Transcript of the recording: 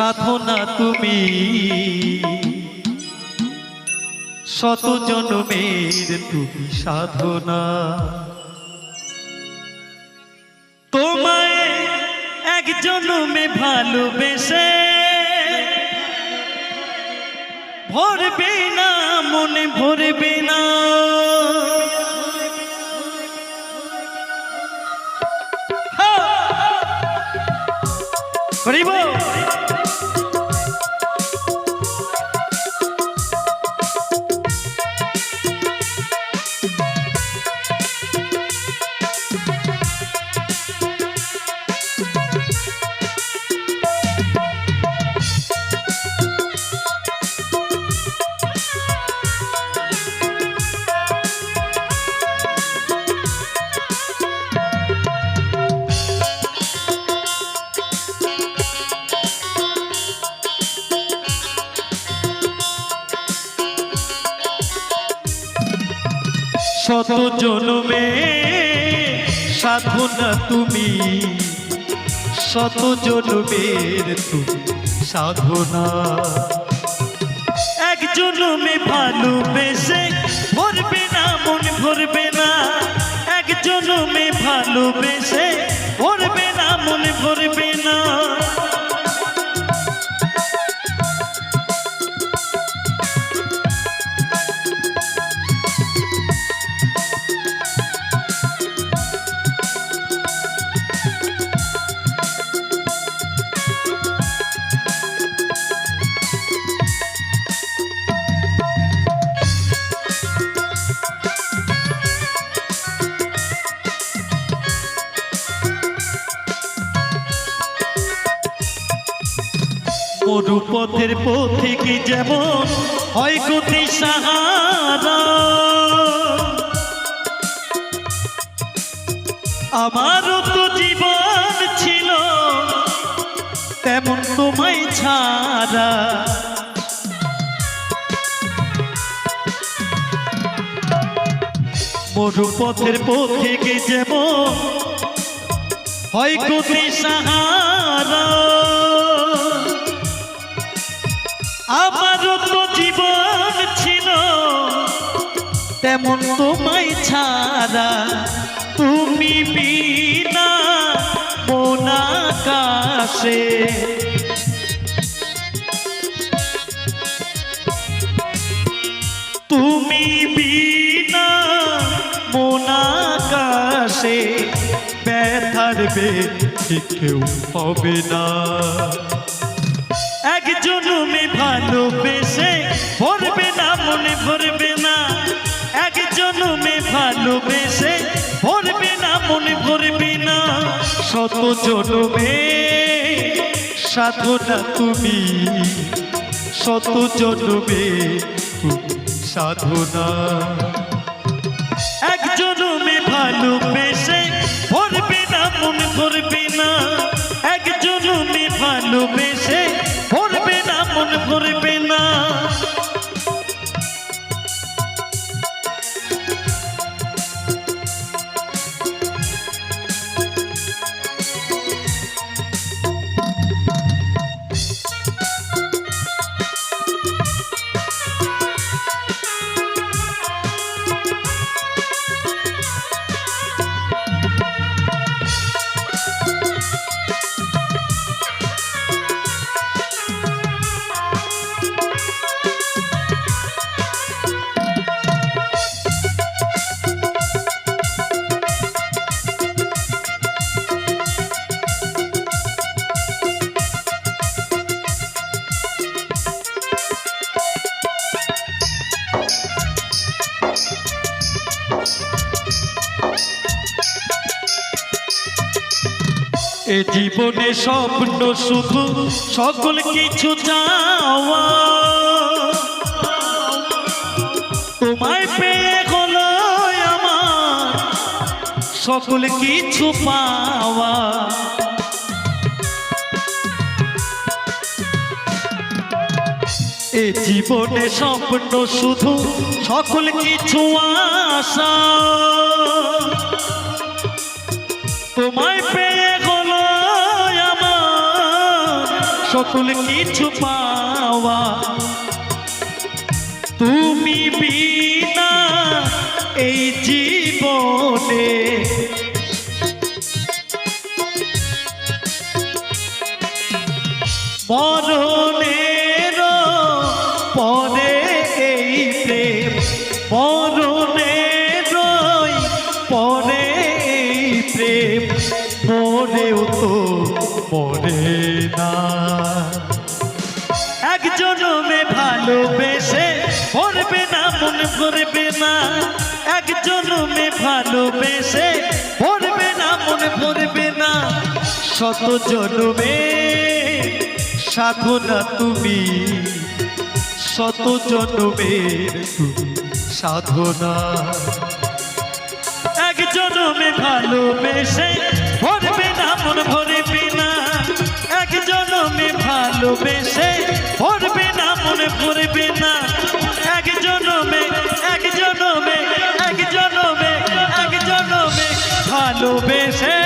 সাধনা তুমি শত জন্মের তুমি সাধনা। তোমায় এক জন্মে ভালোবেসে ভরবে না মনে ভরবে না। করিব শত জন্মে সাধনা তুমি শত জন্মের তুমি সাধনা। এক জন্মে ভালোবেসে ভরবে না মন ভরবে না। এক জন্মে ভালোবেসে ভরবে না মন ভরবে না। মরুপথের পথিকে যেমন হয় গতি সাহারা, আমারও তো জীবন ছিল তেমন তোমায় ছাড়া। মরুপথের পথিকে যেমন হয় গতি সাহারা, আমারও তো জীবন ছিল তেমন তোমায় ছাড়া। তুমি বিনা মন আকাশে তুমি বিনা মন আকাশে ব্যথার বেশি কেউ হবে না। এক জন্মে ভালোবেসে ভরবে না মনে ভরবে না। এক জন্মে ভালোবেসে ভরবে না মনে ভরবে না। শত জন্মে সাধনা তুমি শত জন্মে তুমি সাধনা। এক জন্মে ভালোবেসে ভরবে না মনে ভরবে না। এক জন্মে ভালোবেসে ভরবে না মন ভরবে না। এ জীবনে স্বপ্ন শুধু সকল কিছু চাওয়া, তোমায় পেয়ে হলো আমার সকল কিছু পাওয়া। এ জীবনে স্বপ্ন শুধু সকল কিছু আশা, তোমায় পেয়ে হলো আমার সকল কিছু পাওয়া, তুমি বিনা এই জীবনে মরণের পরে এই প্রেম, মরণের পরে এই প্রেম মরেও তো মরে না। এক জনমে ভালোবেসে ভরবে না মন ভরবে না, এক জনমে ভালোবেসে ভরবে না মন ভরবে না। শত জনমে সাধনা তুমি, শত জনমের সাধনা। এক জনমে ভালোবেসে ভরবে না মন ভরবে না, এক জনমে ভালোবেসে ভরবে না মন ভরবে না। এক জনমে এক জনমে এক জনমে এক জনমে ভালোবেসে